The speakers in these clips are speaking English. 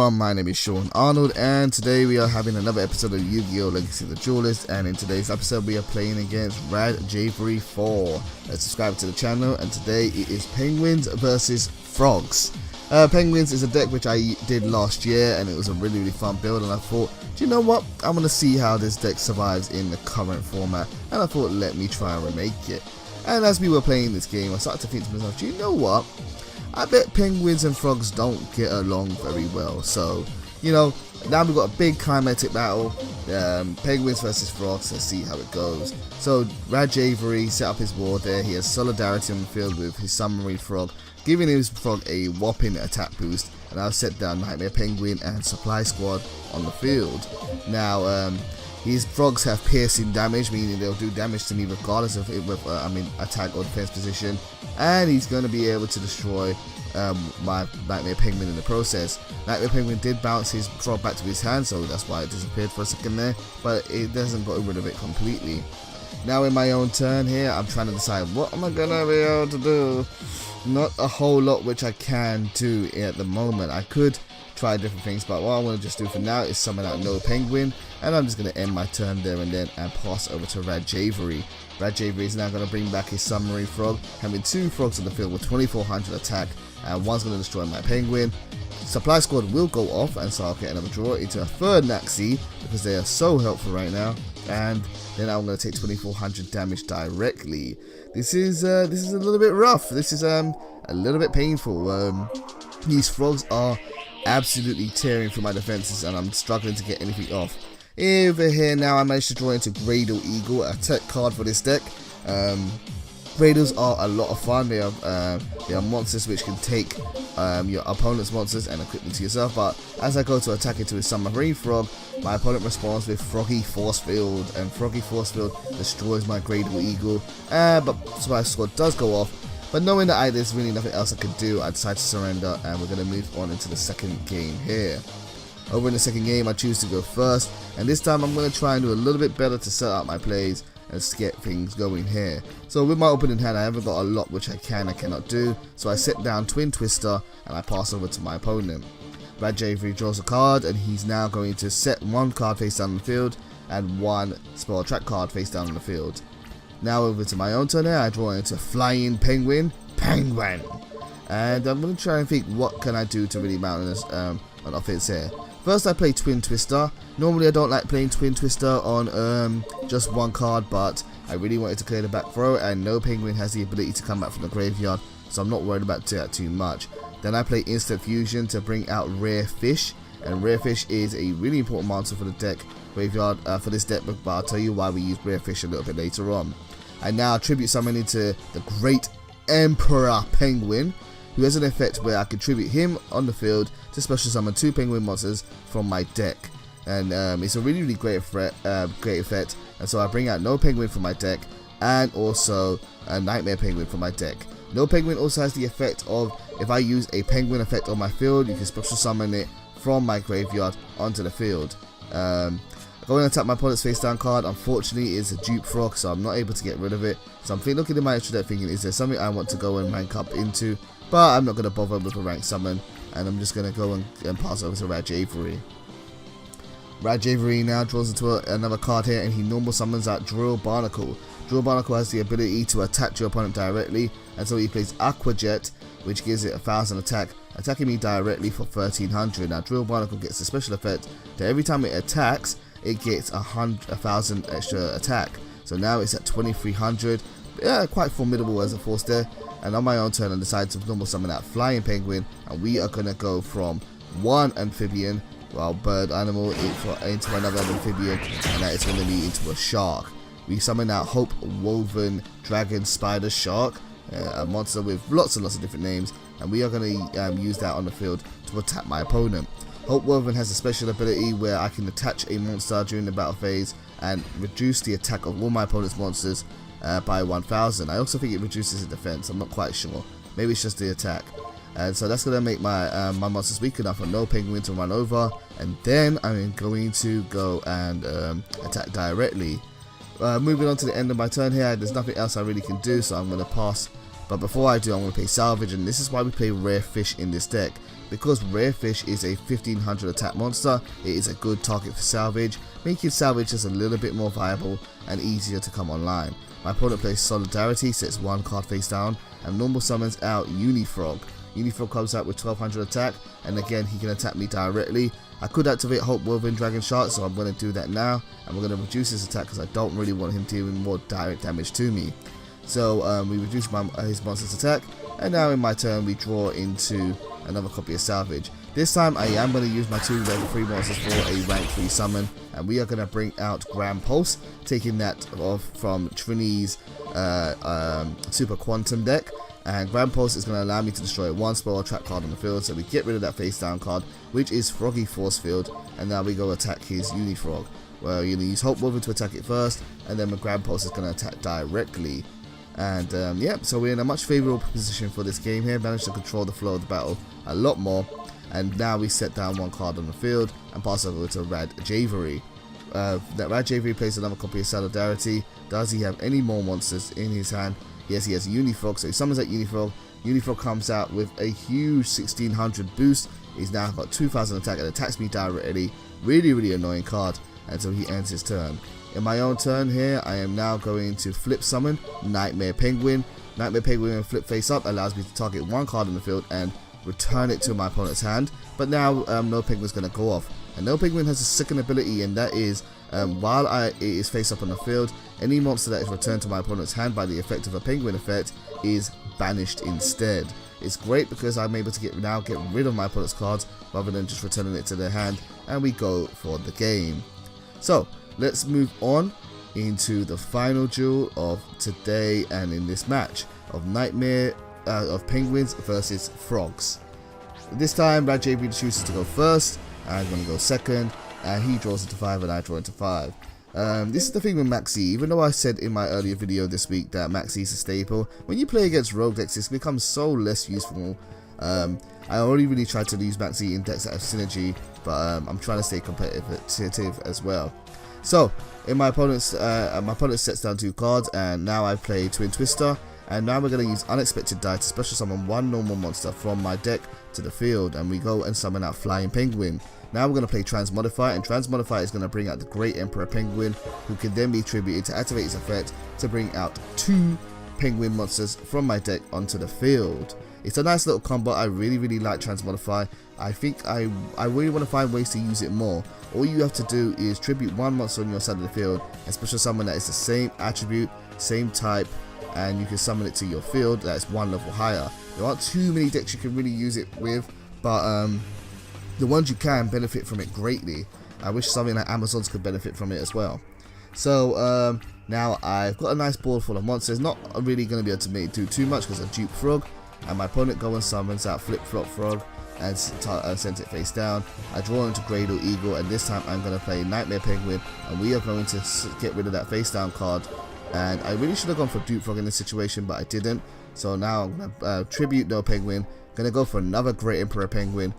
everyone, my name is Sean Arnold and today we are having another episode of Yu-Gi-Oh! Legacy of the Duelist, and in today's episode we are playing against Relive 4. Subscribe to the channel, and today it is Penguins versus Frogs. Penguins is a deck which I did last year and it was a really fun build, and I thought, do you know what, I'm going to see how this deck survives in the current format, and I thought let me try and remake it. And as we were playing this game I started to think to myself, do you know what, I bet Penguins and Frogs don't get along very well. So, you know, now we've got a big climatic battle, Penguins versus Frogs. Let's see how it goes. So Raj Avery set up his ward there. He has Solidarity on the field with his Submarine Frog, giving his Frog a whopping attack boost, and I'll set down Nightmare Penguin and Supply Squad on the field. Now his Frogs have piercing damage, meaning they'll do damage to me regardless of it with I'm in attack or defense position, and he's going to be able to destroy my Nightmare Penguin in the process. Nightmare Penguin did bounce his Frog back to his hand, so that's why it disappeared for a second there, but it doesn't get rid of it completely. Now in my own turn here, I'm trying to decide what am I going to be able to do. Not a whole lot which I can do at the moment. I could try different things, but what I want to just do for now is summon out no Penguin, and I'm just going to end my turn there and then and pass over to Raj Avery. Raj Avery is now going to bring back his Submarine Frog, having two Frogs on the field with 2400 attack, and one's going to destroy my Penguin. Supply Squad will go off, and so I'll get another draw into a third Naxi because they are so helpful right now, and then I'm going to take 2400 damage directly. This is a little bit rough. This is a little bit painful. These Frogs are absolutely tearing through my defenses, and I'm struggling to get anything off. Over here now, I managed to draw into Gradle Eagle, a tech card for this deck. Gradles are a lot of fun. They are monsters which can take your opponent's monsters and equip them to yourself, but as I go to attack into his Submarine Frog, my opponent responds with Froggy Force Field, and Froggy Force Field destroys my Gradle Eagle, but Supply Squad does go off. But knowing that there's really nothing else I could do, I decide to surrender, and we're going to move on into the second game here. Over in the second game, I choose to go first, and this time I'm going to try and do a little bit better to set up my plays and get things going here. So with my opening hand, I haven't got a lot which I can and cannot do, so I set down Twin Twister and I pass over to my opponent. Raj Avery draws a card, and he's now going to set one card face down on the field and one spell track card face down on the field. Now over to my own turn here, I draw into Flying Penguin, and I'm going to try and think what can I do to really mount this on offense here. First I play Twin Twister. Normally I don't like playing Twin Twister on just one card, but I really wanted to clear the back row, and no Penguin has the ability to come back from the graveyard, so I'm not worried about that too much. Then I play Instant Fusion to bring out Rare Fish, and Rare Fish is a really important monster for the deck graveyard for this deck, but I'll tell you why we use Rare Fish a little bit later on. I now tribute summon into the Great Emperor Penguin, who has an effect where I contribute him on the field to special summon two Penguin monsters from my deck, and it's a really great effect. And so I bring out no Penguin from my deck, and also a Nightmare Penguin from my deck. No Penguin also has the effect of, if I use a Penguin effect on my field, you can special summon it from my graveyard onto the field. Going to tap my opponent's face down card, unfortunately it's a dupe Frog, so I'm not able to get rid of it. So I'm looking at my extra deck thinking, is there something I want to go and rank up into? But I'm not going to bother with a rank summon, and I'm just going to go and pass over to Raj Avery. Raj Avery now draws into another card here, and he normal summons out Drill Barnacle. Drill Barnacle has the ability to attack your opponent directly, and so he plays Aqua Jet, which gives it 1000 attack, attacking me directly for 1300. Now Drill Barnacle gets a special effect that every time it attacks, it gets 1000 extra attack. So now it's at 2300. Yeah, quite formidable as a force there. And on my own turn I decide to normal summon out Flying Penguin, and we are going to go from one amphibian, well, bird animal, into another amphibian, and that is going to lead into a shark. We summon out Hope Woven Dragon Spider Shark, a monster with lots and lots of different names, and we are going to use that on the field to attack my opponent. Hope Woven has a special ability where I can attach a monster during the battle phase and reduce the attack of all my opponent's monsters by 1000. I also think it reduces the defense. I'm not quite sure. Maybe it's just the attack. And so that's going to make my my monsters weak enough for no Penguin to run over. And then I'm going to go and attack directly. Moving on to the end of my turn here, there's nothing else I really can do, so I'm going to pass. But before I do, I'm going to play Salvage, and this is why we play Rare Fish in this deck. because Rare Fish is a 1500 attack monster, it is a good target for salvage, making salvage just a little bit more viable and easier to come online. My opponent plays Solidarity, sets one card face down, and normal summons out Unifrog. Unifrog comes out with 1200 attack, and again he can attack me directly. I could activate Hope Woven Dragon Shark, so I'm going to do that now, and we're going to reduce his attack because I don't really want him dealing more direct damage to me. So we reduce his monster's attack, and now in my turn we draw into another copy of Salvage. This time I am going to use my 2 level 3 monsters for a rank 3 summon, and we are going to bring out Grand Pulse, taking that off from Trini's Super Quantum deck. And Grand Pulse is going to allow me to destroy one spell or trap card on the field, so we get rid of that face down card, which is Froggy Force Field, and now we go attack his Unifrog. Well, you're going to use Hope Woven to attack it first, and then the Grand Pulse is going to attack directly. And yeah, so we're in a much favourable position for this game here, managed to control the flow of the battle a lot more, and now we set down one card on the field and pass over to Rad Javery. That Rad Javery plays another copy of Solidarity. Does he have any more monsters in his hand? Yes, he has Unifrog, so he summons that Unifrog. Unifrog comes out with a huge 1600 boost. He's now got 2000 attack and attacks me directly. Really annoying card, and so he ends his turn. In my own turn here, I am now going to flip summon Nightmare Penguin. Nightmare Penguin flip face up allows me to target one card in the field and return it to my opponent's hand. But now No Penguin's going to go off. And No Penguin has a second ability, and that is while it is face up on the field, any monster that is returned to my opponent's hand by the effect of a penguin effect is banished instead. It's great because I'm able to get rid of my opponent's cards rather than just returning it to their hand, and we go for the game. So let's move on into the final duel of today and in this match of Penguins versus Frogs. This time Rad JB chooses to go first, I'm going to go second, and he draws into 5 and I draw into 5. This is the thing with Maxi. Even though I said in my earlier video this week that Maxi is a staple, when you play against rogue decks it becomes so less useful. I already really tried to use Maxi in decks that have synergy, but I'm trying to stay competitive as well. So in my opponent sets down 2 cards, and now I play Twin Twister, and now we're going to use Unexpected Die to special summon one normal monster from my deck to the field, and we go and summon out Flying Penguin. Now we're going to play Transmodify, and Transmodify is going to bring out the Great Emperor Penguin, who can then be tributed to activate his effect to bring out 2 penguin monsters from my deck onto the field. It's a nice little combo. I really like Transmodify. I think I really want to find ways to use it more. All you have to do is tribute one monster on your side of the field and special summon that is the same attribute, same type, and you can summon it to your field that is 1 level higher. There aren't too many decks you can really use it with, but the ones you can benefit from it greatly. I wish something like Amazons could benefit from it as well. So now I've got a nice board full of monsters. Not really going to be able to do too much because I dupe Frog, and my opponent goes and summons out Flip Flop Frog and sends it face down. I draw into Cradle Eagle, and this time I'm going to play Nightmare Penguin, and we are going to get rid of that face down card. And I really should have gone for Dupe Frog in this situation, but I didn't. So now I'm going to tribute No Penguin. Going to go for another Great Emperor Penguin.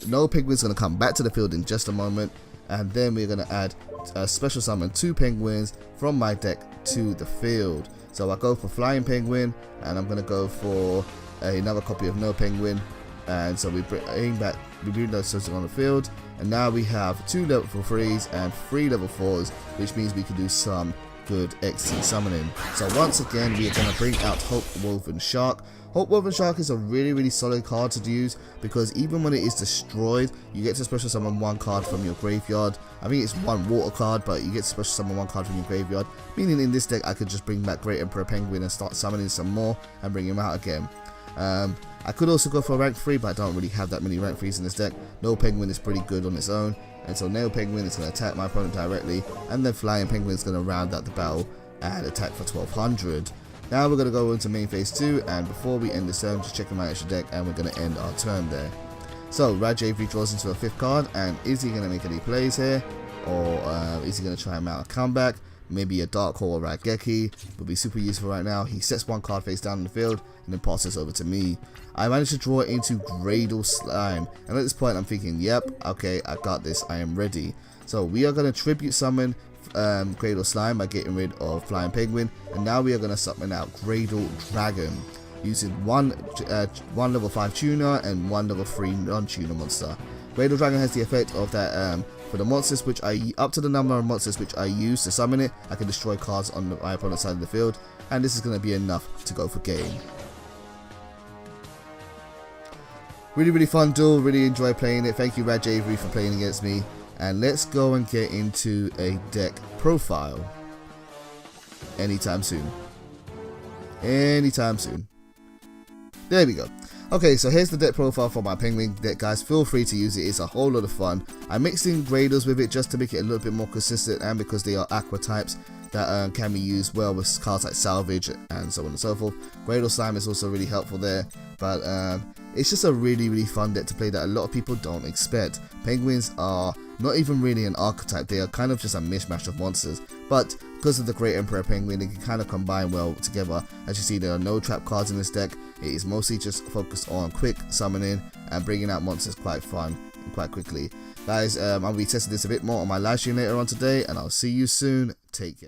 No Penguin's going to come back to the field in just a moment, and then we're going to add a special summon 2 penguins from my deck to the field. So I go for Flying Penguin, and I'm going to go for another copy of No Penguin, and so we bring those on the field, and now we have 2 level 3s and 3 level 4s, which means we can do some good XC summoning. So once again we are going to bring out Hope Woven Shark. Hope Woven Shark is a really solid card to use, because even when it is destroyed you get to special summon 1 card from your graveyard. I think it's 1 water card, but you get to special summon 1 card from your graveyard, meaning in this deck I could just bring back Great Emperor Penguin and start summoning some more and bring him out again. I could also go for rank 3, but I don't really have that many rank 3s in this deck. No Penguin is pretty good on its own, and so No Penguin is going to attack my opponent directly, and then Flying Penguin is going to round out the battle and attack for 1200. Now we're going to go into main phase 2, and before we end this turn, just checking my extra deck, and we're going to end our turn there. So Rad JV draws into a 5th card, and is he going to make any plays here, or is he going to try and mount a comeback? Maybe a Dark Hole or Raigeki would be super useful right now. He sets 1 card face down in the field and then passes over to me. I managed to draw into Cradle Slime, and at this point I'm thinking, yep, okay, I got this, I am ready. So we are going to tribute summon Cradle Slime by getting rid of Flying Penguin, and now we are going to summon out Cradle Dragon. using one level 5 tuner and one level 3 non-tuner monster. Cradle Dragon has the effect of that for the monsters which up to the number of monsters which I use to summon it, I can destroy cards on my opponent's side of the field, and this is going to be enough to go for game. Really fun duel, really enjoy playing it. Thank you Rad Javery for playing against me, and let's go and get into a deck profile anytime soon. There we go. Okay, so here's the deck profile for my Penguin deck, guys. Feel free to use it, it's a whole lot of fun. I mixed in Gradles with it just to make it a little bit more consistent, and because they are aqua types that can be used well with cards like Salvage and so on and so forth. Gradle Slime is also really helpful there, but it's just a really fun deck to play that a lot of people don't expect. Penguins are not even really an archetype, they are kind of just a mishmash of monsters, but because of the Great Emperor Penguin, they can kind of combine well together. As you see, there are no trap cards in this deck. It is mostly just focused on quick summoning and bringing out monsters quite fun and quite quickly. Guys, I'll be testing this a bit more on my live stream later on today, and I'll see you soon. Take care.